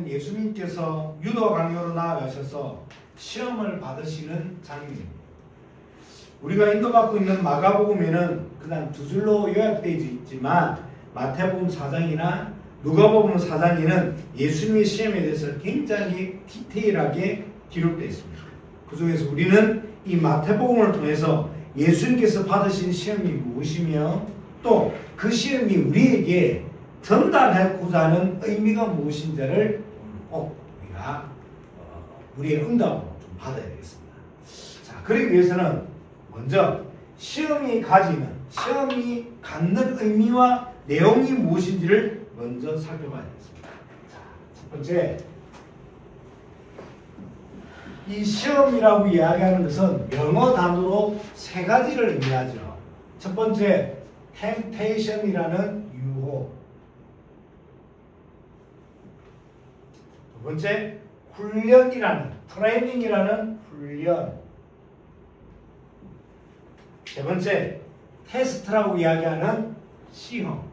보면 예수님께서 유도 강요로 나아가셔서 시험을 받으시는 장면입니다. 우리가 인도받고 있는 마가복음에는 그냥 두 줄로 요약되어 있지만 마태복음 4장이나 누가복음 4장에는 예수님의 시험에 대해서 굉장히 디테일하게 기록되어 있습니다. 그 중에서 우리는 이 마태복음을 통해서 예수님께서 받으신 시험이 무엇이며 또 그 시험이 우리에게 전달하고자 하는 의미가 무엇인지를 꼭 우리가 우리의 응답으로 좀 받아야 되겠습니다. 자, 그러기 위해서는 먼저 시험이 갖는 의미와 내용이 무엇인지를 먼저 살펴봐야 되겠습니다. 자, 첫 번째, 이 시험이라고 이야기하는 것은 영어 단어로 세 가지를 의미하죠. 첫 번째, temptation이라는 유혹. 두 번째, 트레이닝이라는 훈련. 세 번째, 테스트라고 이야기하는 시험.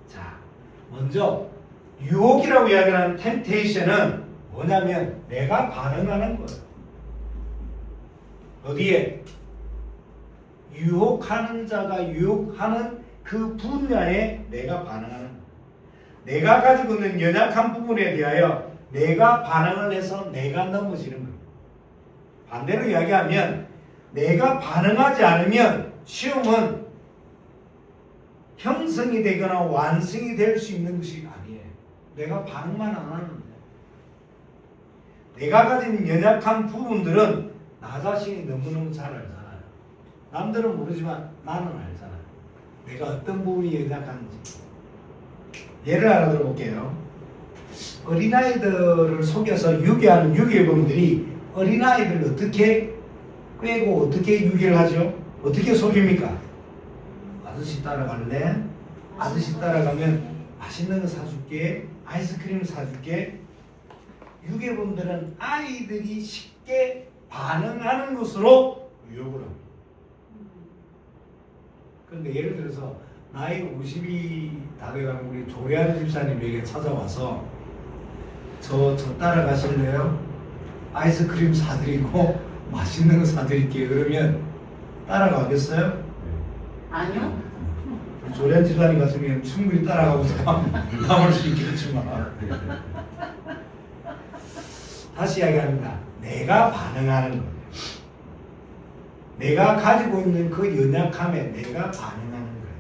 자, 먼저 유혹이라고 이야기하는 템테이션은 뭐냐면 내가 반응하는 거예요. 어디에? 유혹하는 자가 유혹하는 그 분야에 내가 반응하는 거예요. 내가 가지고 있는 연약한 부분에 대하여 내가 반응을 해서 내가 넘어지는 거예요. 반대로 이야기하면 내가 반응하지 않으면 시험은 형성이 되거나 완성이 될 수 있는 것이 아니에요. 내가 반응만 안 하는데 내가 가진 연약한 부분들은 나 자신이 너무너무 잘 알잖아요. 남들은 모르지만 나는 알잖아요. 내가 어떤 부분이 연약한지. 예를 하나 들어볼게요. 어린아이들을 속여서 유괴하는 유괴범들이 어린아이들을 어떻게 꿰고 어떻게 유괴를 하죠? 어떻게 속입니까? 아저씨 따라갈래? 아저씨 따라가면 맛있는 거 사줄게. 아이스크림 사줄게. 유괴범들은 아이들이 쉽게 반응하는 것으로 유혹을 합니다. 그런데 예를 들어서 나이 50이 다 돼가는 우리 조리하는 집사님에게 찾아와서 저 따라가실래요? 아이스크림 사드리고 맛있는 거 사드릴게요. 그러면 따라가겠어요? 아니요. 조리한 집사님 같으면 충분히 따라가고 남을 수 있겠지만 다시 이야기합니다. 내가 반응하는 거예요. 내가 가지고 있는 그 연약함에 내가 반응하는 거예요.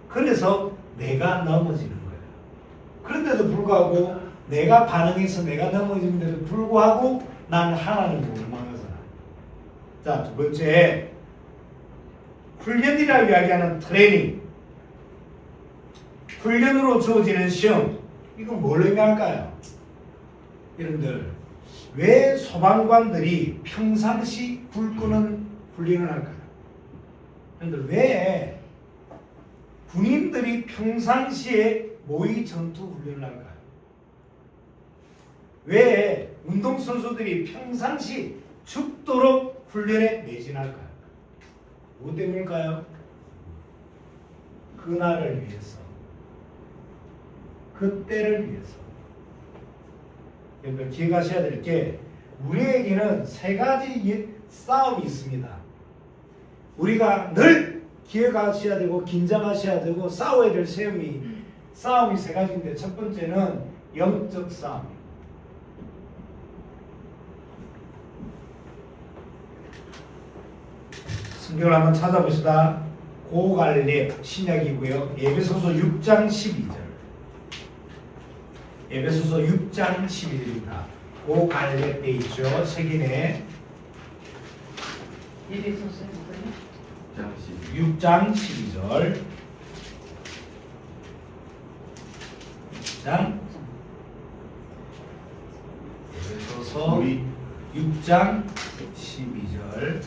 그래서 내가 넘어지는 거예요. 그런데도 불구하고 내가 반응해서 내가 넘어지는데도 불구하고 나는 하나님을 원망하잖아. 자, 두 번째, 훈련이라고 이야기하는 트레이닝. 훈련으로 주어지는 시험. 이건 뭘 의미할까요? 여러분들, 왜 소방관들이 평상시 불 끄는 훈련을 할까요? 여러분들, 왜 군인들이 평상시에 모의 전투 훈련을 할까요? 왜 운동선수들이 평상시 죽도록 훈련에 매진할까요? 뭐 때문일까요? 그날을 위해서, 그때를 위해서. 여러분들 기억하셔야 될 게 우리에게는 세 가지 싸움이 있습니다. 우리가 늘 기억하셔야 되고 긴장하셔야 되고 싸워야 될 싸움이 세 가지인데 첫 번째는 영적 싸움. 성경을 한번 찾아보시다. 고갈렙 신약이고요. 에베소서 6장 12절. 에베소서 6장 12절입니다. 고갈렙 돼 있죠. 책인에 에베소서 6장 12절. 장 에베소서 6장 12절.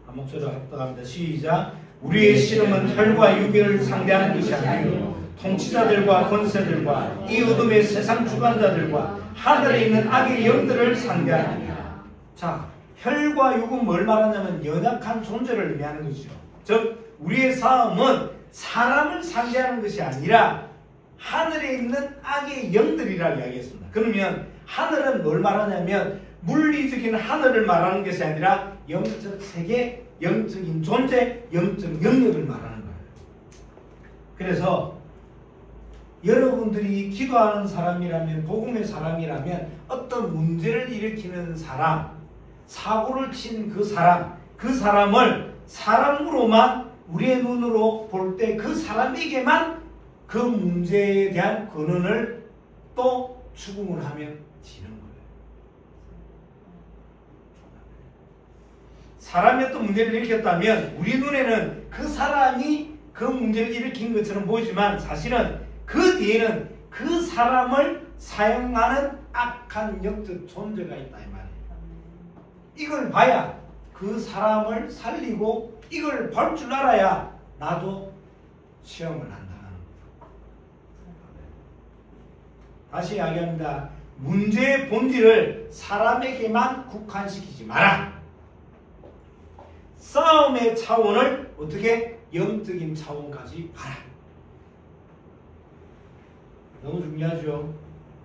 한 목소리로 합독합니다. 시작. 우리의 씨름은 혈과 육을 상대하는 것이 아니요 통치자들과 권세들과 이 어둠의 세상 주관자들과 하늘에 있는 악의 영들을 상대하느니라. 자, 혈과 육은 뭘 말하냐면 연약한 존재를 의미하는 것이죠. 즉 우리의 싸움은 사람을 상대하는 것이 아니라 하늘에 있는 악의 영들이라고 이야기했습니다. 그러면 하늘은 뭘 말하냐면 물리적인 하늘을 말하는 것이 아니라 영적 세계, 영적인 존재, 영적 영역을 말하는 거예요. 그래서 여러분들이 기도하는 사람이라면, 복음의 사람이라면 어떤 문제를 일으키는 사람, 사고를 친 그 사람을 사람으로만 우리의 눈으로 볼 때 그 사람에게만 그 문제에 대한 근원을 또 추궁을 하면 지는 거예요. 사람이 어떤 문제를 일으켰다면 우리 눈에는 그 사람이 그 문제를 일으킨 것처럼 보이지만 사실은 그 뒤에는 그 사람을 사용하는 악한 영적 존재가 있다 이 말이에요. 이걸 봐야 그 사람을 살리고 이걸 볼 줄 알아야 나도 시험을 한다는 거예요. 다시 이야기합니다. 문제의 본질을 사람에게만 국한시키지 마라. 싸움의 차원을 어떻게 영적인 차원까지 봐라. 너무 중요하죠.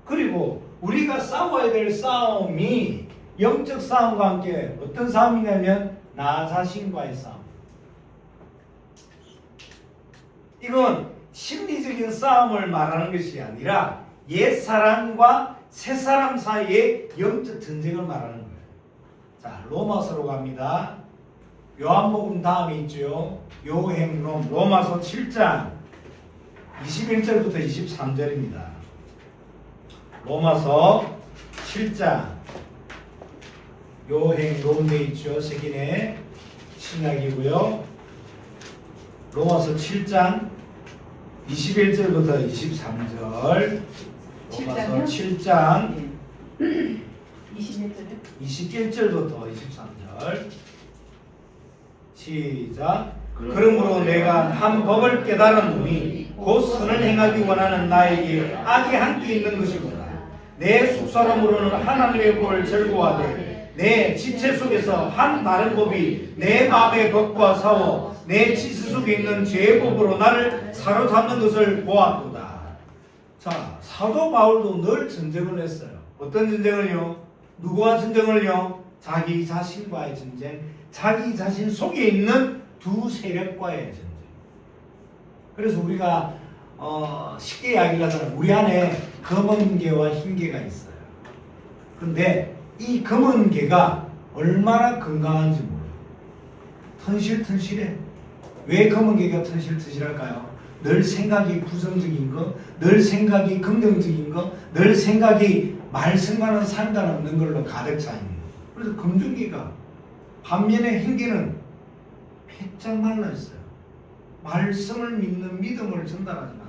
그리고 우리가 싸워야 될 싸움이 영적 싸움과 함께 어떤 싸움이냐면 나 자신과의 싸움. 이건 심리적인 싸움을 말하는 것이 아니라 옛사람과 새사람 사이의 영적 전쟁을 말하는 거예요. 자, 로마서로 갑니다. 요한복음 다음에 있죠. 요행론 로마서 7장 21절부터 23절입니다. 로마서 7장 요행론 돼 있죠. 색인의 신약이고요. 로마서 7장 21절부터 23절. 로마서 7장 21절부터 23절. 시작. 그러므로 내가 한 법을 깨달았노니 곧 선을 행하기 원하는 나에게 악이 함께 있는 것이구나. 내 속사람으로는 하나님의 법을 즐거워하되 내 지체 속에서 한 다른 법이 내 마음의 법과 싸워 내 지체 속에 있는 죄의 법으로 나를 사로잡는 것을 보았도다. 자, 사도 바울도 늘 전쟁을 했어요. 어떤 전쟁을요? 누구와 전쟁을요? 자기 자신과의 전쟁, 자기 자신 속에 있는 두 세력과의 전쟁. 그래서 우리가 쉽게 이야기를 하잖아요. 우리 안에 검은 개와 흰 개가 있어요. 근데 이 검은 개가 얼마나 건강한지 몰라요. 튼실튼실해. 왜 검은 개가 튼실튼실할까요? 늘 생각이 부정적인 거, 늘 생각이 긍정적인 거, 늘 생각이 말씀과는 상관없는 걸로 가득 차 있는 거. 그래서 검정개가, 반면에 흰개는 패짝 말라 있어요. 말씀을 믿는 믿음을 전달하지 않아요.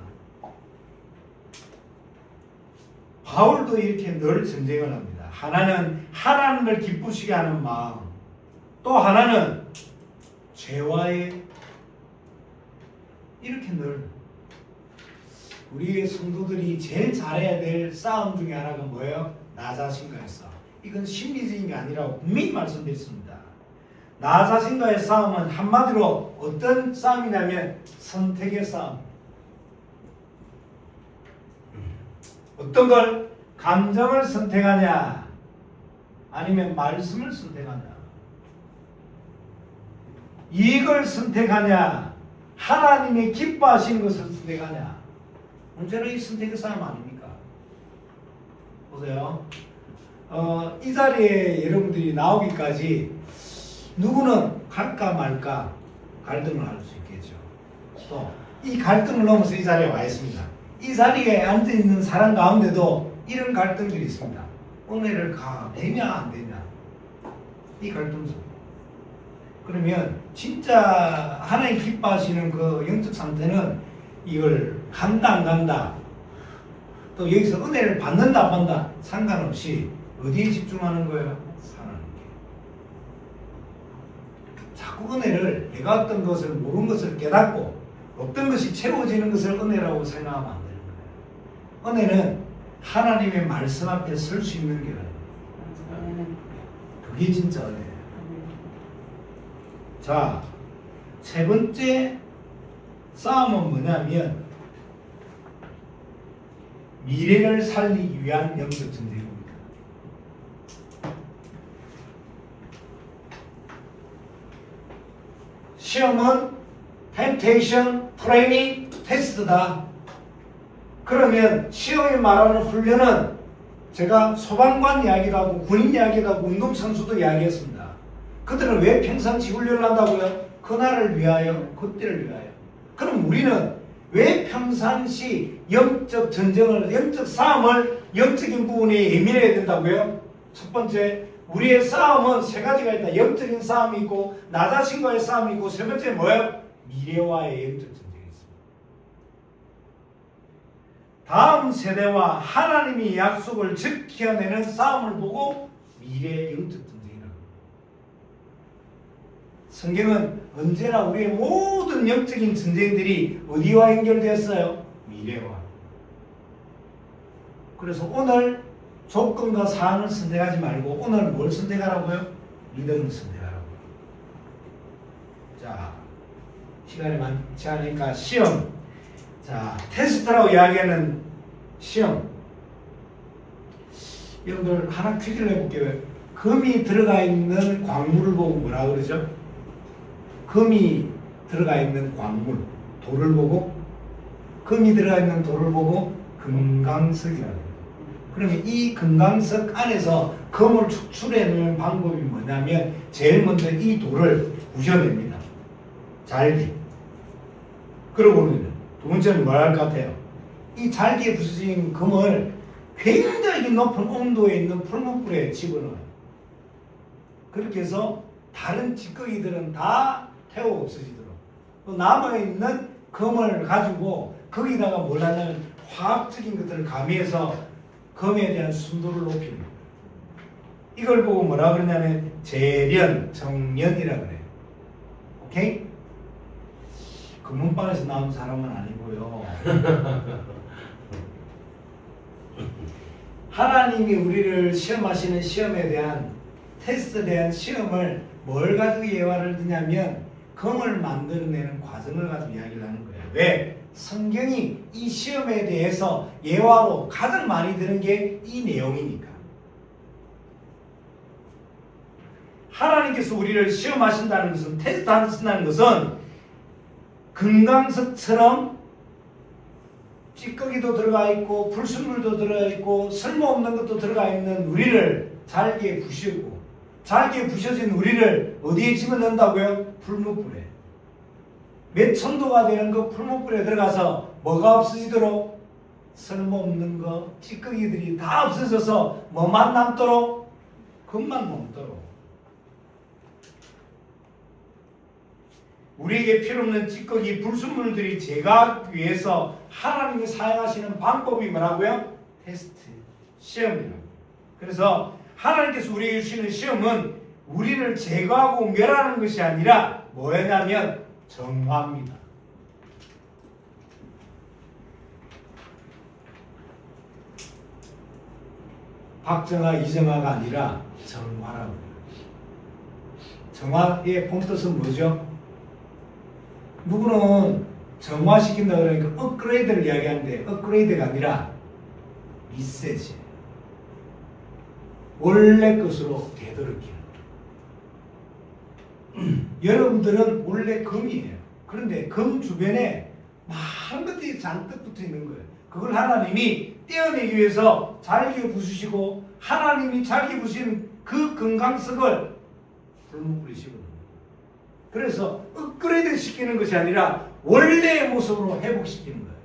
바울도 이렇게 늘 전쟁을 합니다. 하나는 하나님을 기쁘시게 하는 마음, 또 하나는 죄와의, 이렇게 늘 우리의 성도들이 제일 잘해야 될 싸움 중에 하나가 뭐예요? 나 자신과의 싸움. 이건 심리적인 게 아니라 분명히 말씀드렸습니다. 나 자신과의 싸움은 한마디로 어떤 싸움이냐면 선택의 싸움. 어떤 걸? 감정을 선택하냐 아니면 말씀을 선택하냐, 이익을 선택하냐 하나님이 기뻐하시는 것을 선택하냐. 문제는 이 선택의 싸움 아닙니까? 보세요. 이 자리에 여러분들이 나오기까지 누구는 갈까 말까 갈등을 할 수 있겠죠. 또 이 갈등을 넘어서 이 자리에 와 있습니다. 이 자리에 앉아 있는 사람 가운데도 이런 갈등들이 있습니다. 은혜를 되냐 안 되냐, 이 갈등 속. 그러면 진짜 하나님 기뻐하시는 그 영적 상태는 이걸 간다 안 간다, 또 여기서 은혜를 받는다 안 받는다 상관없이 어디에 집중하는 거예요? 하나님께. 자꾸 은혜를 내가 어떤 것을 모르는 것을 깨닫고 어떤 것이 채워지는 것을 은혜라고 생각하면 안 되는 거예요. 은혜는 하나님의 말씀 앞에 설 수 있는 게 아니에요. 그게 진짜 은혜예요. 자, 세 번째 싸움은 뭐냐면 미래를 살리기 위한 영적 전쟁입니다. 시험은 템테이션, 트레이닝, 테스트다. 그러면 시험이 말하는 훈련은 제가 소방관 이야기도 하고 군인 이야기도 하고 운동선수도 이야기했습니다. 그들은 왜 평상시 훈련을 한다고요? 그날을 위하여, 그때를 위하여. 그럼 우리는 왜 평상시 영적 전쟁을, 영적 싸움을 영적인 부분에 예민해야 된다고요? 첫 번째, 우리의 싸움은 세 가지가 있다. 영적인 싸움이 있고 나 자신과의 싸움이 있고 세 번째 뭐예요? 미래와의 영적 전쟁이 있습니다. 다음 세대와 하나님이 약속을 지켜내는 싸움을 보고 미래의 영적 전쟁이라고. 성경은 언제나 우리의 모든 영적인 전쟁들이 어디와 연결되었어요? 미래와. 그래서 오늘 조건과 사안을 선택하지 말고 오늘 뭘 선택하라고요? 믿음을 선택하라고요. 자, 시간이 많지 않으니까 시험. 자, 테스트라고 이야기하는 시험. 여러분들 하나 퀴즈를 해볼게요. 금이 들어가 있는 광물을 보고 뭐라 그러죠? 금이 들어가 있는 광물, 돌을 보고, 금이 들어가 있는 돌을 보고 금강석이라고 해요. 그러면 이 금강석 안에서 금을 추출해내는 방법이 뭐냐면 제일 먼저 이 돌을 부셔냅니다. 잘게. 그러고는 두 번째는 뭘 할 것 같아요? 이 잘게 부서진 금을 굉장히 높은 온도에 있는 풀무불에 집어넣어요. 그렇게 해서 다른 찌꺼기들은 다 태워 없어지도록. 또 남아있는 금을 가지고 거기다가 뭘 하냐면 화학적인 것들을 가미해서 금에 대한 순도를 높이는 거예요. 이걸 보고 뭐라 그러냐면 재련, 정련이라 그래요. 오케이? 금문방에서 나온 사람은 아니고요. 하나님이 우리를 시험하시는 시험에 대한 테스트에 대한 시험을 뭘 가지고 예화를 드냐면 금을 만들어내는 과정을 가지고 이야기를 하는 거예요. 왜? 성경이 이 시험에 대해서 예화로 가장 많이 드는 게 이 내용이니까. 하나님께서 우리를 시험하신다는 것은, 테스트하신다는 것은 금강석처럼 찌꺼기도 들어가 있고 불순물도 들어가 있고 쓸모없는 것도 들어가 있는 우리를 잘게 부시고, 잘게 부셔진 우리를 어디에 집어넣는다고요? 풀무불에. 몇 천도가 되는 그 풀무불에 들어가서 뭐가 없어지도록? 쓸모없는 거, 찌꺼기들이 다 없어져서 뭐만 남도록? 금만 남도록. 우리에게 필요없는 찌꺼기, 불순물들이 제거하기 위해서 하나님이 사용하시는 방법이 뭐라고요? 테스트, 시험이라고. 그래서 하나님께서 우리에게 주시는 시험은 우리를 제거하고 멸하는 것이 아니라 뭐냐면 정화입니다. 박정화, 이정화가 아니라 정화라고 해요. 정화의 본뜻은 뭐죠? 누구는 정화시킨다 그러니까 업그레이드를 이야기하는데 업그레이드가 아니라 리셋이에요. 원래 것으로 되돌이키는. 여러분들은 원래 금이에요. 그런데 금 주변에 많은 것들이 잔뜩 붙어 있는 거예요. 그걸 하나님이 떼어내기 위해서 잘게 부수시고 하나님이 잘게 부신 그 금강석을 불문불에 씹어요. 그래서 업그레이드 시키는 것이 아니라 원래의 모습으로 회복시키는 거예요.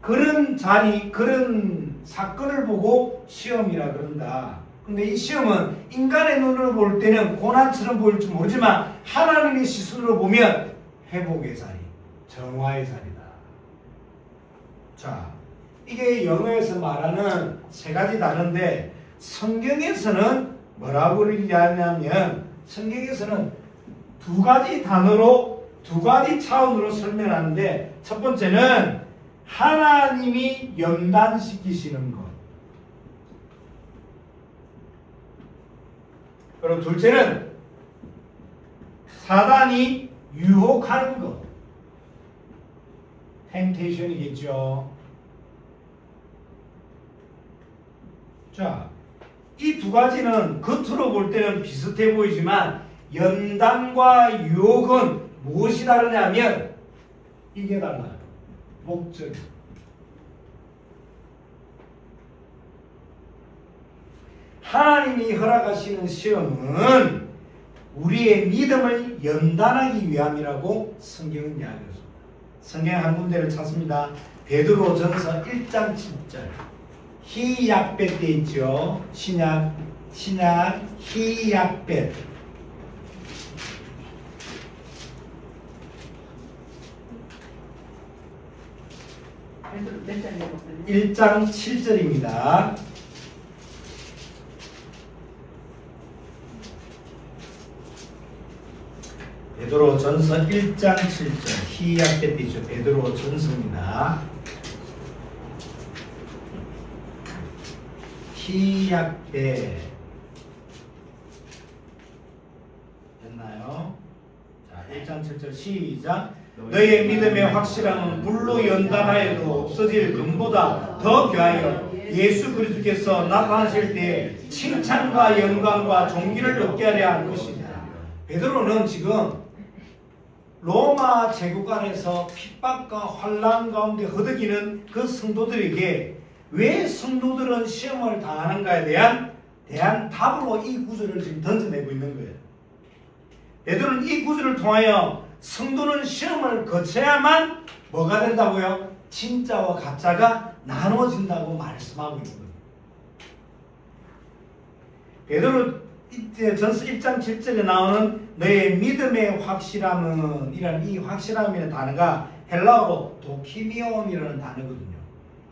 그런 자리, 그런 사건을 보고 시험이라 그런다. 근데 이 시험은 인간의 눈으로 볼 때는 고난처럼 보일지 모르지만 하나님의 시선으로 보면 회복의 자리, 정화의 자리다. 자, 이게 영어에서 말하는 세 가지 다른데 성경에서는 뭐라고 얘기하냐면 성경에서는 두 가지 단어로 두 가지 차원으로 설명하는데 첫 번째는 하나님이 연단시키시는 것. 그리고 둘째는 사단이 유혹하는 것. 템테이션이겠죠. 자, 이 두 가지는 겉으로 볼 때는 비슷해 보이지만 연단과 유혹은 무엇이 다르냐면 이게 달라요. 목적. 하나님이 허락하시는 시험은 우리의 믿음을 연단하기 위함이라고 성경은 이야기했습니다. 성경 한 군데를 찾습니다. 베드로전서 1장 7절. 히약벳 돼 있죠. 신약 히약벳. 몇 장 읽었거든요? 1장 7절입니다. 베드로전서 1장 7절. 히약벳 돼 있죠. 베드로전서입니다. 히약벳 됐나요? 자, 1장 7절 시작. 너의 믿음의 확실함은 불로 연단하여도 없어질 금보다 더 귀하여 예수 그리스도께서 나타나실 때 칭찬과 영광과 존귀를 얻게 하려 할 것이다. 베드로는 지금 로마 제국 안에서 핍박과 환난 가운데 허덕이는 그 성도들에게 왜 성도들은 시험을 당하는가에 대한 답으로 이 구절을 지금 던져내고 있는 거예요. 베드로는 이 구절을 통하여 성도는 시험을 거쳐야만 뭐가 된다고요? 진짜와 가짜가 나눠진다고 말씀하고 있는 거예요. 베드로 전서 1장 7절에 나오는 너의 믿음의 확실함은 이라는 이 확실함이라는 단어가 헬라어로 도키미온이라는 단어거든요.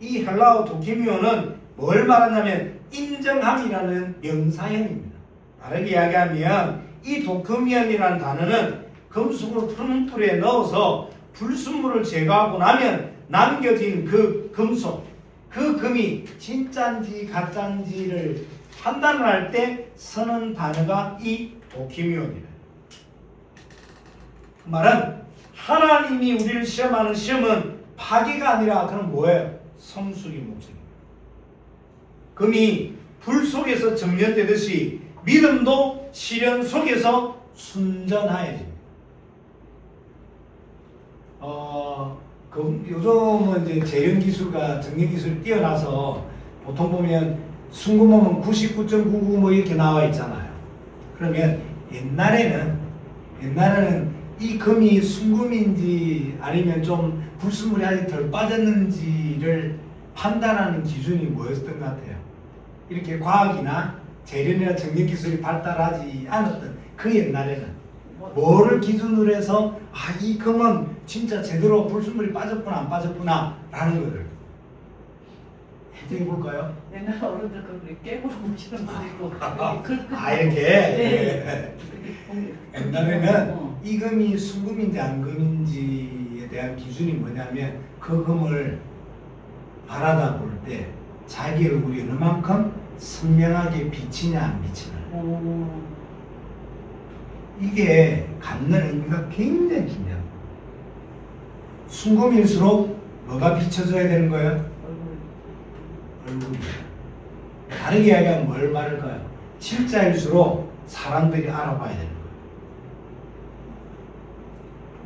이 헬라어 도키미온은 뭘 말하냐면 인정함이라는 명사형입니다. 다르게 이야기하면 이 도키미온이라는 단어는 금속을 푸는 불에 넣어서 불순물을 제거하고 나면 남겨진 그 금속, 그 금이 진짜인지 가짜인지를 판단을 할 때 쓰는 단어가 이 도키미온이다. 그 말은 하나님이 우리를 시험하는 시험은 파괴가 아니라 그건 뭐예요? 성숙의 목적입니다. 금이 불 속에서 점령되듯이 믿음도 시련 속에서 순전하여집니다. 요즘은 이제 재련 기술과 정밀 기술이 뛰어나서 보통 보면 순금하면 99.99 뭐 이렇게 나와 있잖아요. 그러면 옛날에는 이 금이 순금인지 아니면 좀 불순물이 아직 덜 빠졌는지를 판단하는 기준이 뭐였던 것 같아요? 이렇게 과학이나 재련이나 정밀 기술이 발달하지 않았던 그 옛날에는 뭐를 기준으로 해서 이 금은 진짜 제대로 불순물이 빠졌구나 안 빠졌구나 라는 거를 해석해 볼까요? 옛날 어른들 그걸 깨물어 보시는 분도 있고 이렇게? 네. 옛날에는 이 금이 순금인지 안금인지에 대한 기준이 뭐냐면 그 금을 바라다 볼 때 자기 얼굴이 어느 만큼 선명하게 비치냐 안 비치냐 이게 갖는 의미가 굉장히 중요합니다. 순금일수록 뭐가 비춰져야 되는 거예요? 얼굴이. 다르게 이야기하면 뭘 말할까요? 진짜일수록 사람들이 알아봐야 되는 거예요.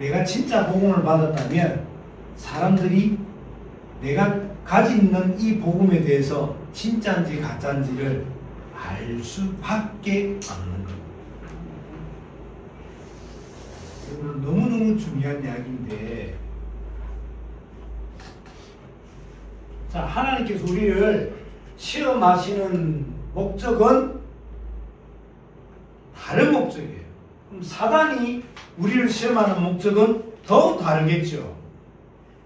내가 진짜 복음을 받았다면 사람들이 내가 가지고 있는 이 복음에 대해서 진짜인지 가짜인지를 알 수밖에 없는 거예요. 이거는 너무너무 중요한 이야기인데, 자, 하나님께서 우리를 시험하시는 목적은 다른 목적이에요. 그럼 사단이 우리를 시험하는 목적은 더 다르겠죠.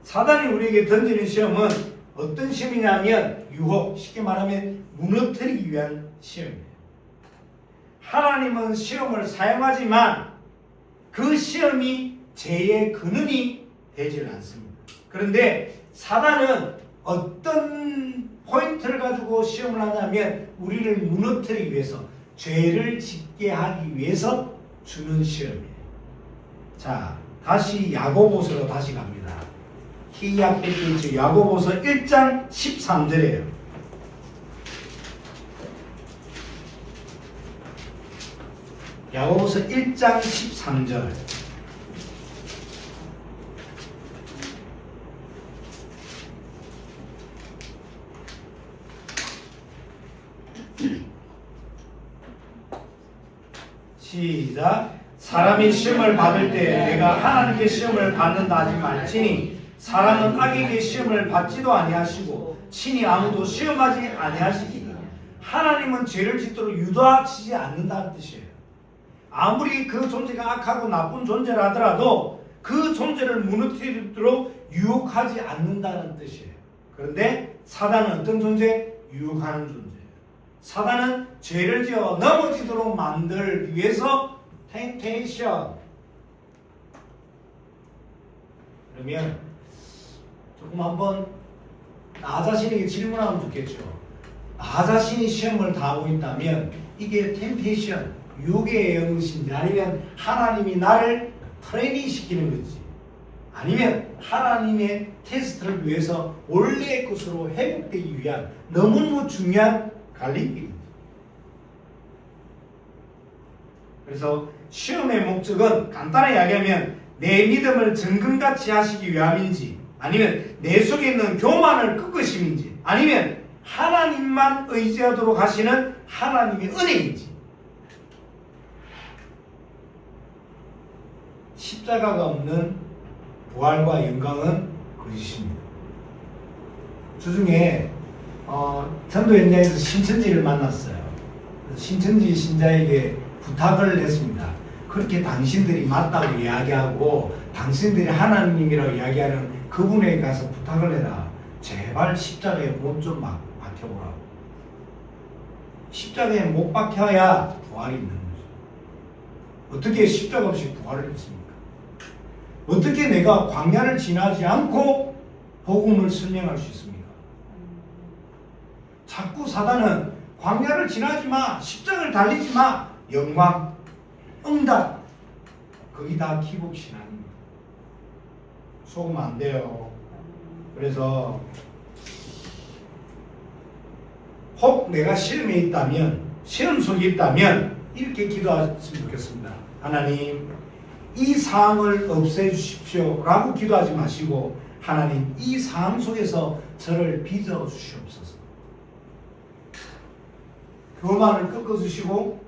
사단이 우리에게 던지는 시험은 어떤 시험이냐면 유혹, 쉽게 말하면 무너뜨리기 위한 시험이에요. 하나님은 시험을 사용하지만 그 시험이 죄의 근원이 되질 않습니다. 그런데 사단은 어떤 포인트를 가지고 시험을 하냐면 우리를 무너뜨리기 위해서 죄를 짓게 하기 위해서 주는 시험이에요. 자, 다시 야고보서로 다시 갑니다. 키 앞에 있죠. 야고보서 1장 13절이에요. 야고보서 1장 13절. 시작. 사람이 시험을 받을 때 내가 하나님께 시험을 받는다 하지 말지니 사람은 악에게 시험을 받지도 아니하시고 친히 아무도 시험하지 아니하시니라. 하나님은 죄를 짓도록 유도하시지 않는다는 뜻이에요. 아무리 그 존재가 악하고 나쁜 존재라 하더라도 그 존재를 무너뜨리도록 유혹하지 않는다는 뜻이에요. 그런데 사단은 어떤 존재? 유혹하는 존재예요. 사단은 죄를 지어 넘어지도록 만들기 위해서 템테이션. 그러면 조금 한번 나 자신에게 질문하면 좋겠죠. 나 자신이 시험을 당하고 있다면 이게 템테이션, 유혹의 것인지 아니면 하나님이 나를 트레이닝 시키는 건지 아니면 하나님의 테스트를 위해서 원래의 것으로 회복되기 위한 너무너무 중요한 갈림길입니다. 그래서 시험의 목적은 간단하게 이야기하면 내 믿음을 정금같이 하시기 위함인지 아니면 내 속에 있는 교만을 꺾으심인지 아니면 하나님만 의지하도록 하시는 하나님의 은혜인지 십자가가 없는 부활과 영광은 거짓입니다. 주중에 전도 현장에서 신천지를 만났어요. 신천지 신자에게 부탁을 했습니다. 그렇게 당신들이 맞다고 이야기하고 당신들이 하나님이라고 이야기하는 그분에게 가서 부탁을 해라. 제발 십자가에 못 좀 박혀보라고. 십자가에 못 박혀야 부활이 있는 거죠. 어떻게 십자가 없이 부활을 했습니까? 어떻게 내가 광야를 지나지 않고 복음을 설명할 수 있습니까? 자꾸 사단은 광야를 지나지 마, 십자가를 달리지 마, 영광, 응답, 거기 다 기복 신앙입니다. 속으면 안 돼요. 그래서 혹 내가 시험에 있다면, 시험 속에 있다면 이렇게 기도하시면 좋겠습니다. 하나님, 이 상황을 없애주십시오 라고 기도하지 마시고 하나님, 이 상황 속에서 저를 빚어 주시옵소서. 교만을 꺾어주시고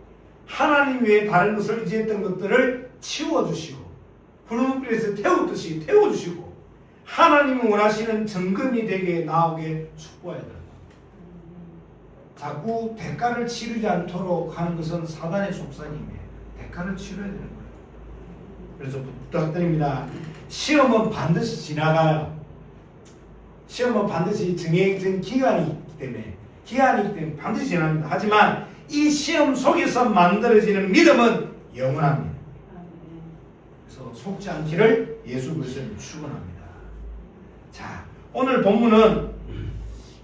하나님 외에 다른 것을 의지했던 것들을 치워주시고 불문불에서 태우듯이 태워주시고 하나님이 원하시는 정금이 되게 나오게 축복해야 됩니다. 자꾸 대가를 치르지 않도록 하는 것은 사단의 속삭임이에요. 대가를 치러야 되는 거예요. 그래서 부탁드립니다. 시험은 반드시 지나가요. 시험은 반드시 정해진 기간이 있기 때문에 반드시 지납니다. 하지만 이 시험 속에서 만들어지는 믿음은 영원합니다. 그래서 속지 않기를 예수 그리스도는 축원합니다. 자, 오늘 본문은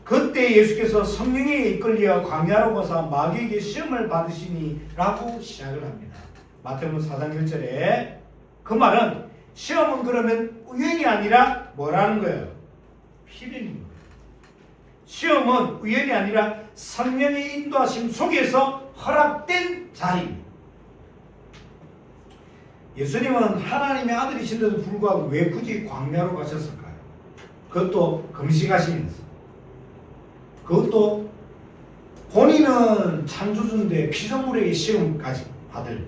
그때 예수께서 성령에 이끌려 광야로 가서 마귀에게 시험을 받으시니 라고 시작을 합니다. 마태복음 4장 1절에 그 말은 시험은 그러면 우연이 아니라 뭐라는 거예요? 필연인 거예요. 시험은 우연이 아니라 성령의 인도하심 속에서 허락된 자리입니다. 예수님은 하나님의 아들이신데도 불구하고 왜 굳이 광야로 가셨을까요? 그것도 금식하시면서, 그것도 본인은 창조주인데 피조물에게 시험까지 받을,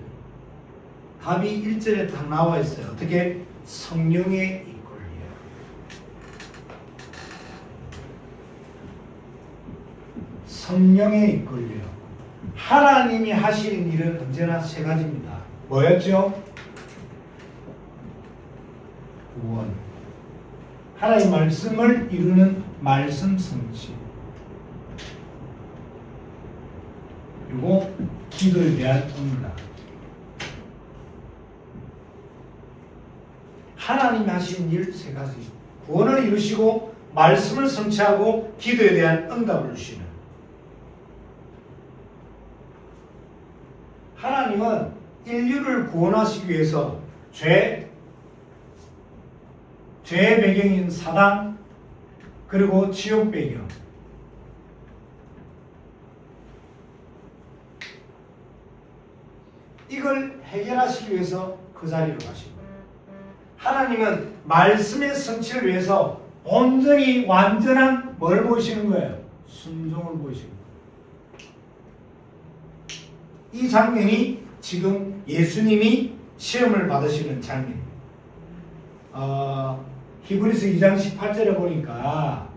답이 1절에 딱 나와 있어요. 어떻게? 성령의 이끌려. 성령의 이끌려. 하나님이 하시는 일은 언제나 세 가지입니다. 뭐였죠? 구원. 하나님의 말씀을 이루는 말씀 성취. 그리고 기도에 대한 응답. 하나님이 하신 일 세 가지. 구원을 이루시고 말씀을 성취하고 기도에 대한 응답을 주시는. 하나님은 인류를 구원하시기 위해서 죄의 배경인 사단, 그리고 지옥 배경. 이걸 해결하시기 위해서 그 자리로 가신 거예요. 하나님은 말씀의 성취를 위해서 온전히 완전한 뭘 보이시는 거예요? 순종을 보이시는 거예요. 이 장면이 지금 예수님이 시험을 받으시는 장면. 히브리서 2장 18절에 보니까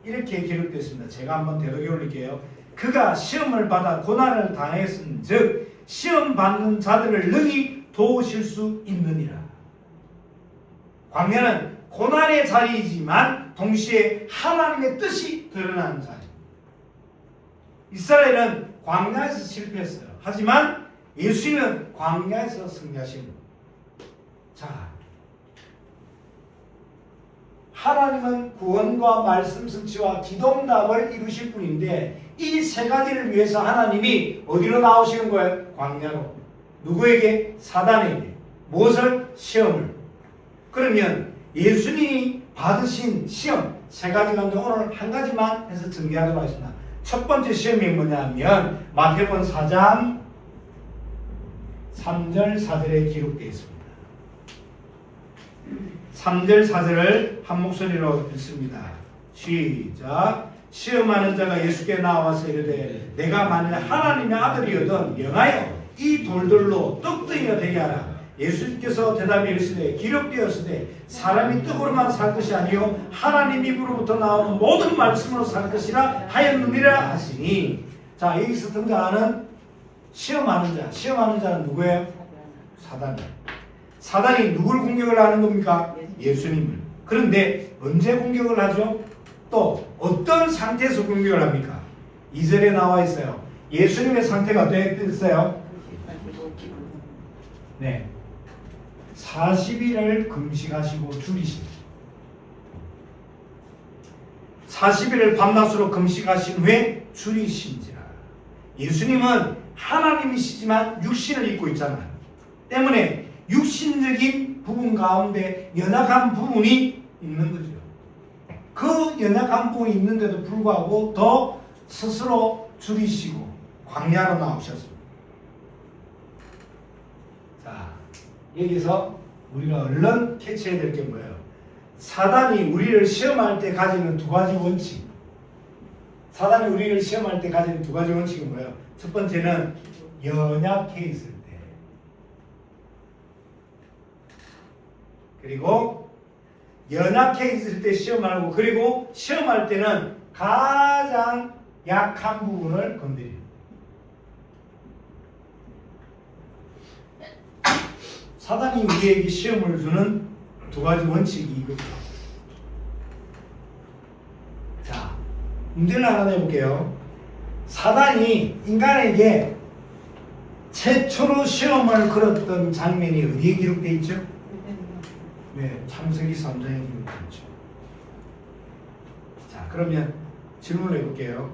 이렇게 기록되어 있습니다. 제가 한번 되돌려 올릴게요. 그가 시험을 받아 고난을 당했은즉 시험 받는 자들을 능히 도우실 수 있느니라. 광야는 고난의 자리이지만 동시에 하나님의 뜻이 드러나는 자리. 이스라엘은 광야에서 실패했어요. 하지만 예수님은 광야에서 승리하신 거예요. 자, 하나님은 구원과 말씀 성취와 기도응답을 이루실 분인데 이 세 가지를 위해서 하나님이 어디로 나오시는 거예요? 광야로. 누구에게? 사단에게. 무엇을? 시험을. 그러면 예수님이 받으신 시험 세 가지 가운데 오늘 한 가지만 해서 정리하도록 하겠습니다. 첫 번째 시험이 뭐냐면 마태복음 4장 3절 4절에 기록되어 있습니다. 3절 4절을 한 목소리로 읽습니다. 시작. 시험하는 자가 예수께 나와서 이르되 내가 만일 하나님의 아들이거든 명하여 이 돌들로 떡등이가 되게 하라. 예수께서 대답해 이르시되 기록되었으되 사람이 떡으로만 살 것이 아니요 하나님 입으로부터 나오는 모든 말씀으로 살 것이라 하였느니라 하시니. 자, 여기서 등장하는 시험하는 자. 시험하는 자는 누구예요? 사단이에요. 사단이 누굴 공격을 하는 겁니까? 예수님을. 그런데 언제 공격을 하죠? 또 어떤 상태에서 공격을 합니까? 2절에 나와 있어요. 예수님의 상태가 어떻게 됐어요? 네. 40일을 금식하시고 줄이신. 40일을 밤낮으로 금식하신 후에 줄이신지라. 예수님은 하나님이시지만 육신을 입고 있잖아요. 때문에 육신적인 부분 가운데 연약한 부분이 있는 거죠. 그 연약한 부분이 있는데도 불구하고 더 스스로 줄이시고 광야로 나오셨습니다. 자, 여기서 우리가 얼른 캐치해야 될 게 뭐예요? 사단이 우리를 시험할 때 가지는 두 가지 원칙. 사단이 우리를 시험할 때 가지는 두 가지 원칙이 뭐예요? 첫 번째는 연약해 있을 때. 그리고 연약해 있을 때 시험하고, 그리고 시험할 때는 가장 약한 부분을 건드립니다. 사단이 우리에게 시험을 주는 두 가지 원칙이 이겁니다. 자, 문제를 하나 내볼게요. 사단이 인간에게 최초로 시험을 걸었던 장면이 어디에 기록되어 있죠? 네, 창세기 3장에 기록되어 있죠. 자, 그러면 질문을 해볼게요.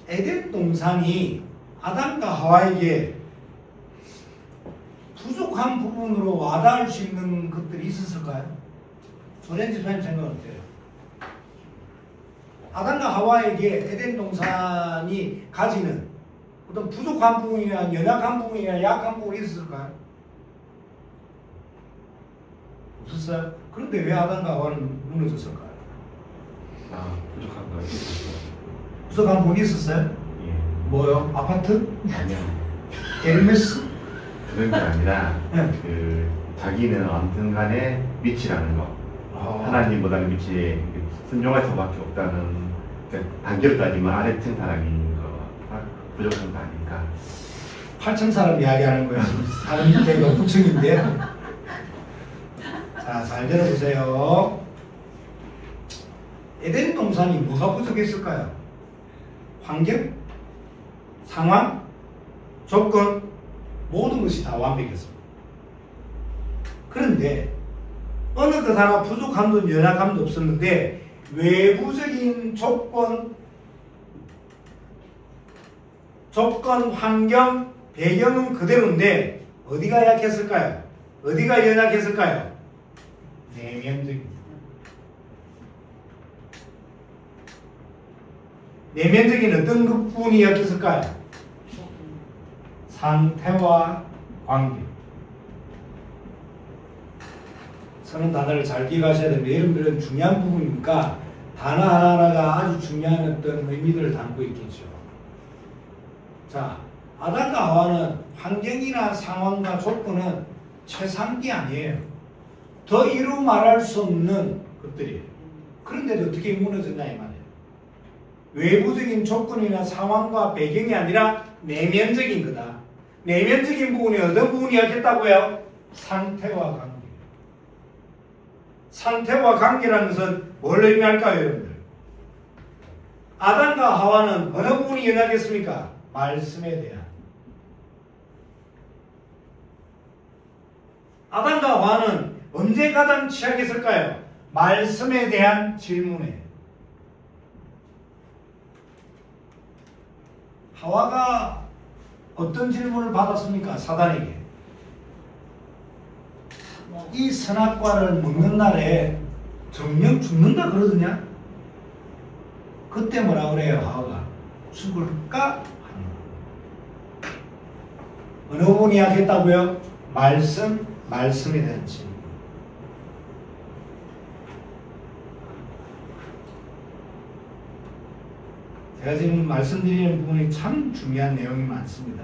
에덴 동산이 아담과 하와에게 부족한 부분으로 와닿을 수 있는 것들이 있었을까요? 조렌지 선생님 생각은 어때요? 아담과 하와에게 에덴 동산이 가지는 어떤 부족한 부분이나 연약한 부분이나 약한 부분이 있었을까요? 없었어요? 그런데 왜 아담과 하와는 무너졌을까요? 부족한 거 있었어요. 부족한 부분이 있었어요? 예. 뭐요? 아파트? 아니요. 에르메스? 그런 게 아니라 네. 그 자기는 언젠간에 미치라는 거. 하나님보다는 미치에 순종할 수밖에 없다는 단결 따지면 아래층 사람인 거 부족한 거 아닌가. 8층 사람 이야기하는 거예요. 사람 밑에가 9층인데. 자, 잘 들어보세요. 에덴 동산이 뭐가 부족했을까요? 환경, 상황, 조건, 모든 것이 다 완벽했습니다. 그런데 어느 것 하나 부족함도 연약함도 없었는데 외부적인 조건, 환경, 배경은 그대로인데 어디가 약했을까요? 어디가 연약했을까요? 내면적인. 내면적인 어떤 그 부분이 약했을까요? 상태와 관계. 서는 단어를 잘 기억하셔야 됩니다. 여러분들은 중요한 부분이니까 단어 하나하나가 아주 중요한 어떤 의미들을 담고 있겠죠. 자, 아담과 하와는 환경이나 상황과 조건은 최상기 아니에요. 더 이루 말할 수 없는 것들이에요. 그런데도 어떻게 무너졌냐 이 말이에요. 외부적인 조건이나 상황과 배경이 아니라 내면적인 거다. 내면적인 부분이 어떤 부분이 약했다고요? 상태와 관계. 상태와 관계라는 것은 뭘 의미할까요, 여러분들? 아담과 하와는 어느 부분이 연약했습니까? 말씀에 대한. 아담과 하와는 언제 가장 취약했을까요? 말씀에 대한 질문에. 하와가 어떤 질문을 받았습니까? 사단에게. 이 선악과를 먹는 날에 정녕 죽는다 그러더냐? 그때 뭐라 그래요, 하와가? 죽을까? 어느 부분이 약했다고요? 말씀에 대한 질문. 제가 지금 말씀드리는 부분이 참 중요한 내용이 많습니다.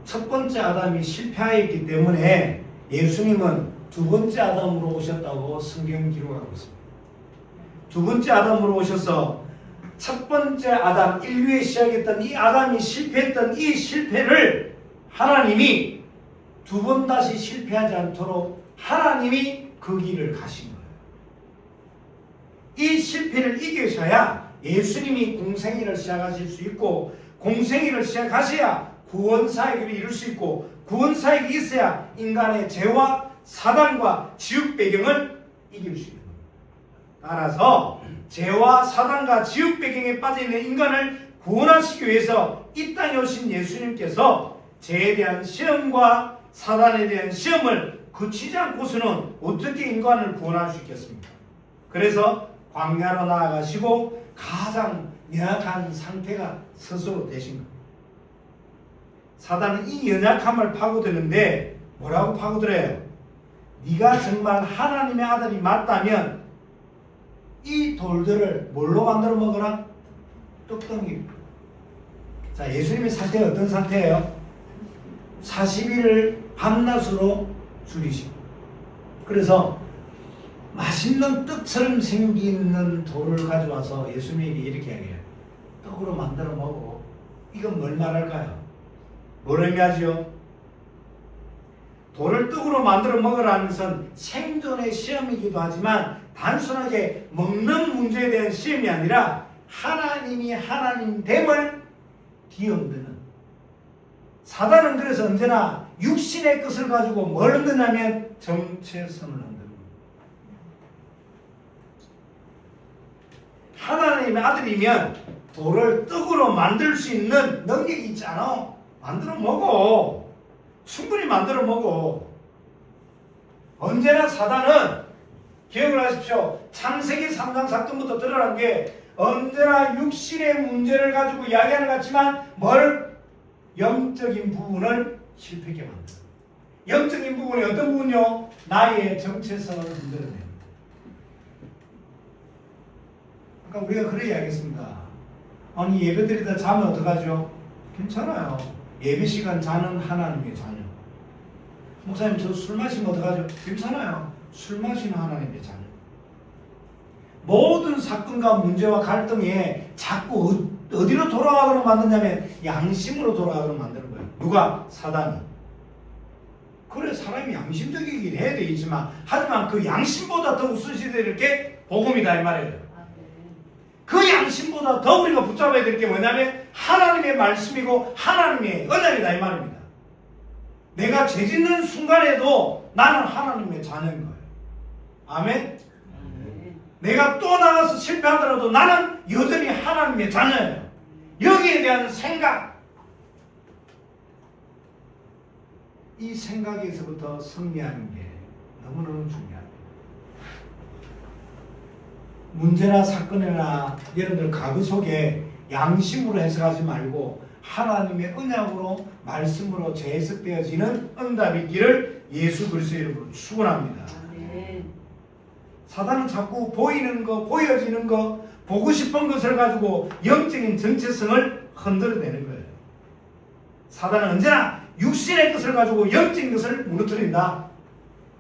첫 번째 아담이 실패하였기 때문에 예수님은 두 번째 아담으로 오셨다고 성경 기록하고 있습니다. 두 번째 아담으로 오셔서 첫 번째 아담, 인류에 시작했던 이 아담이 실패했던 이 실패를 하나님이 두 번 다시 실패하지 않도록 하나님이 그 길을 가신 거예요. 이 실패를 이기셔야 예수님이 공생애를 시작하실 수 있고, 공생애를 시작하셔야 구원사역을 이룰 수 있고, 구원사역이 있어야 인간의 죄와 사단과 지옥 배경을 이길 수 있는 겁니다. 따라서 죄와 사단과 지옥 배경에 빠져있는 인간을 구원하시기 위해서 이 땅에 오신 예수님께서 죄에 대한 시험과 사단에 대한 시험을 그치지 않고서는 어떻게 인간을 구원할 수 있겠습니까? 그래서 광야로 나아가시고 가장 연약한 상태가 스스로 되신 겁니다. 사단은 이 연약함을 파고드는데 뭐라고 파고들어요? 네가 정말 하나님의 아들이 맞다면 이 돌들을 뭘로 만들어 먹어라? 떡덩이. 자, 예수님의 상태가 어떤 상태예요? 40일을 밤낮으로 줄이시고, 그래서 맛있는 떡처럼 생기는 돌을 가져와서 예수님에게 이렇게 이야기해요. 떡으로 만들어 먹어. 이건 뭘 말할까요? 뭘 의미하죠? 돌을 떡으로 만들어 먹으라는 것은 생존의 시험이기도 하지만 단순하게 먹는 문제에 대한 시험이 아니라 하나님이 하나님됨을 뒤흔드는. 사단은 그래서 언제나 육신의 것을 가지고 뭘 흔드냐면 정체성을 흔드는 겁니다. 하나님의 아들이면 돌을 떡으로 만들 수 있는 능력이 있잖아. 만들어 먹어. 충분히 만들어 먹어. 언제나 사단은 기억을 하십시오. 창세기 3장 사건부터 드러난 게 언제나 육신의 문제를 가지고 이야기하는 것 같지만 뭘? 영적인 부분을 실패하게 만든다. 영적인 부분이 어떤 부분이요? 나의 정체성을 흔들어냅니다. 아까 우리가 그래 이야기했습니다. 아니 예배드리다 자면 어떡하죠? 괜찮아요. 예배 시간 자는 하나님의 자녀. 목사님 저 술 마시면 어떡하죠? 괜찮아요. 술 마시는 하나님의 자녀. 모든 사건과 문제와 갈등에 자꾸 어디로 돌아가도록 만드냐면 양심으로 돌아가도록 만드는 거예요. 누가? 사단이. 그래 사람이 양심적이긴 해야 되겠지만 하지만 그 양심보다 더 우선시해야 될 게 복음이다 이 말이에요. 그 양심보다 더 우리가 붙잡아야 될 게 뭐냐면 하나님의 말씀이고 하나님의 언약이다 이 말입니다. 내가 죄 짓는 순간에도 나는 하나님의 자녀인 거예요. 아멘? 내가 또 나가서 실패하더라도 나는 여전히 하나님의 자녀예요. 여기에 대한 생각, 이 생각에서부터 승리하는 게 너무너무 중요합니다. 문제나 사건이나 여러분들 가구 속에 양심으로 해석하지 말고 하나님의 언약으로 말씀으로 재해석되어지는 응답이 있기를 예수 그리스도의 이름으로 축원합니다. 아멘. 사단은 자꾸 보이는 거, 보여지는 거, 보고 싶은 것을 가지고 영적인 정체성을 흔들어내는 거예요. 사단은 언제나 육신의 것을 가지고 영적인 것을 무너뜨린다.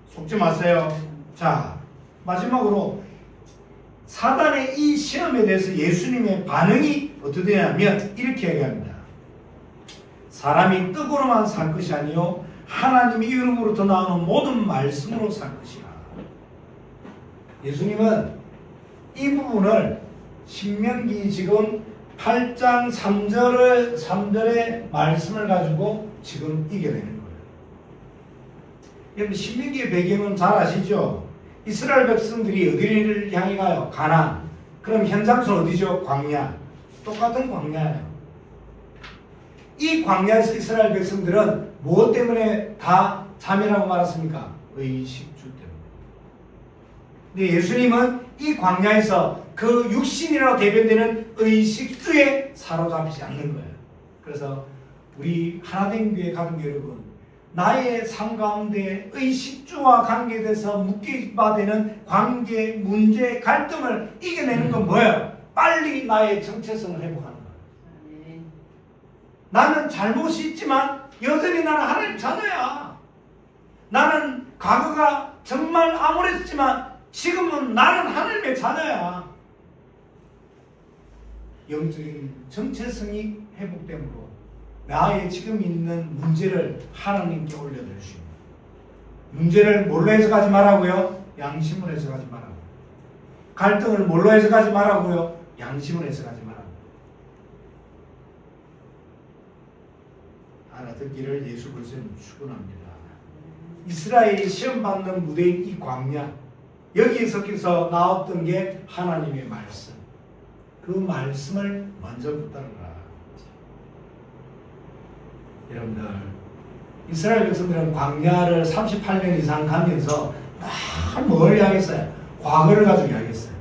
속지 마세요. 자, 마지막으로 사단의 이 시험에 대해서 예수님의 반응이 어떻게 되냐면 이렇게 얘기합니다. 사람이 떡으로만 살 것이 아니요 하나님의 이름으로부터 나오는 모든 말씀으로 살 것이라. 예수님은 이 부분을 신명기 지금 8장 3절의 말씀을 가지고 지금 이겨내는 거예요. 여러분 신명기의 배경은 잘 아시죠? 이스라엘 백성들이 어디를 향해 가요? 가나안. 그럼 현장소는 어디죠? 광야. 똑같은 광야예요. 이 광야에서 이스라엘 백성들은 무엇 때문에 다 자멸하고 말았습니까? 의식주 때문에. 근데 예수님은 이 광야에서 그 육신이라고 대변되는 의식주에 사로잡히지 않는 거예요. 그래서 우리 하나된 교회 가족 여러분, 나의 삶 가운데 의식주와 관계돼서 묶이바 되는 관계, 문제, 갈등을 이겨내는 건 뭐예요? 빨리 나의 정체성을 회복하는 거예요. 아멘. 나는 잘못이 있지만 여전히 나는 하나님 자녀야. 나는 과거가 정말 암울했지만 지금은 나는 하나님의 자녀야. 영적인 정체성이 회복됨으로 나의 지금 있는 문제를 하나님께 올려드릴 수 있는, 문제를 뭘로 해석하지 말라고요? 양심으로 해석하지 말라고요. 갈등을 뭘로 해석하지 말라고요? 양심으로 해석하지 말라고요. 알아듣기를 예수 그리스도는 축원합니다. 이스라엘이 시험받는 무대인 이 광야, 여기에서 나왔던 게 하나님의 말씀. 그 말씀을 먼저 붙들어라. 여러분들, 이스라엘 백성들은 광야를 38년 이상 가면서 막 뭘 이야기했어요? 과거를 가지고 이야기했어요.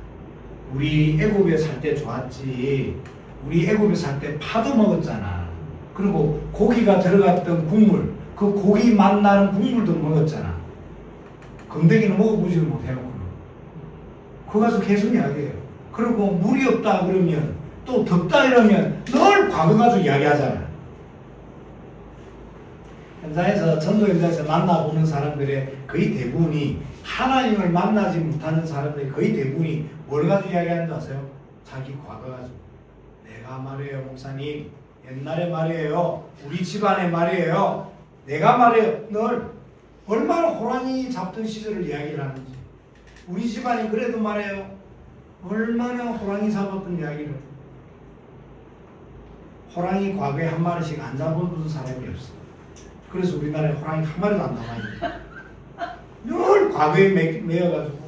우리 애굽에 살 때 좋았지. 우리 애굽에 살 때 파도 먹었잖아. 그리고 고기가 들어갔던 국물, 그 고기 맛 나는 국물도 먹었잖아. 건더기는 먹어보지도 못해놓고. 그거 가지고 계속 이야기해요. 그리고 물이 없다 그러면, 또 덥다 이러면 늘 과거 가지고 이야기하잖아. 현장에서, 전도 현장에서 만나보는 사람들의 거의 대부분이, 하나님을 만나지 못하는 사람들의 거의 대부분이 뭘 가지고 이야기하는 줄 아세요? 자기 과거 가지고. 내가 말이에요, 목사님. 옛날에 말이에요. 우리 집안에 말이에요. 내가 말이에요. 늘 얼마나 호랑이 잡던 시절을 이야기를 하는지. 우리 집안이 그래도 말이에요. 얼마나 호랑이 잡았던 이야기를. 호랑이 과거에 한 마리씩 안 잡아본 사람이 없어. 그래서 우리나라에 호랑이 한 마리도 안 나와요. 늘 과거에 매여가지고.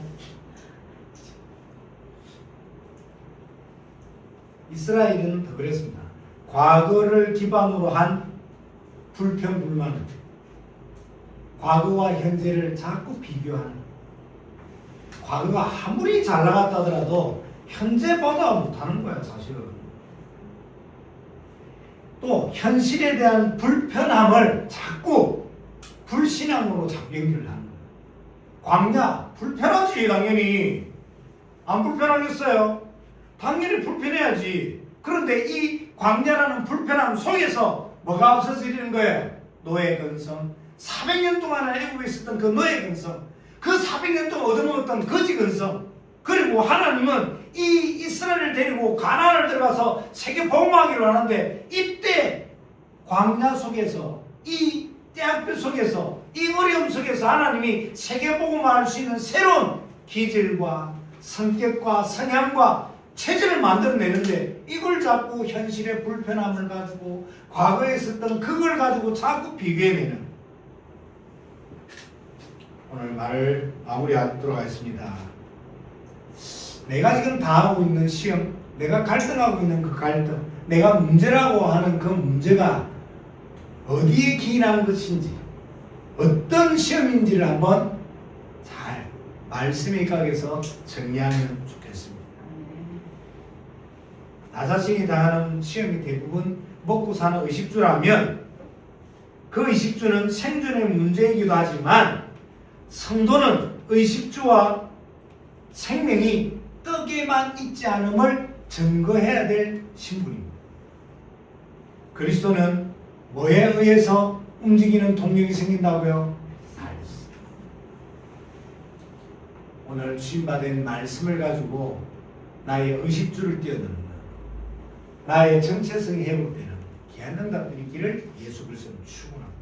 이스라엘은 더 그랬습니다. 과거를 기반으로 한 불평, 불만, 과거와 현재를 자꾸 비교하는, 과거가 아무리 잘 나갔다 하더라도 현재보다 못하는 거야 사실은. 또 현실에 대한 불편함을 자꾸 불신앙으로 자꾸 연결을 하는 거예요. 광야 불편하지. 당연히 안 불편하겠어요? 당연히 불편해야지. 그런데 이 광야라는 불편함 속에서 뭐가 없어지는 거예요? 노예 근성. 400년 동안 애굽에 있었던 그 노예 근성, 그 400년 동안 얻어먹었던 거지 근성, 그리고 하나님은 이 이스라엘을 데리고 가나안을 들어가서 세계 복음하기로 하는데, 이때 광야 속에서, 이 때학교 속에서, 이 어려움 속에서 하나님이 세계 복음할 수 있는 새로운 기질과 성격과 성향과 체질을 만들어내는데, 이걸 자꾸 현실의 불편함을 가지고 과거에 있었던 그걸 가지고 자꾸 비교해내는, 오늘 말을 마무리하도록 하겠습니다. 내가 지금 당하고 있는 시험, 내가 갈등하고 있는 그 갈등, 내가 문제라고 하는 그 문제가 어디에 기인한 것인지, 어떤 시험인지를 한번 잘 말씀의 각에서 정리하면 좋겠습니다. 나 자신이 다하는 시험이 대부분 먹고 사는 의식주라면 그 의식주는 생존의 문제이기도 하지만 성도는 의식주와 생명이 떡에만 있지 않음을 증거해야 될 신분입니다. 그리스도는 뭐에 의해서 움직이는 동력이 생긴다고요? 말씀. 오늘 주임받은 말씀을 가지고 나의 의식주를 뛰어넘는 나의 정체성이 회복되는 귀한 응답들이 있기를 예수 그리스도는 축원합니다.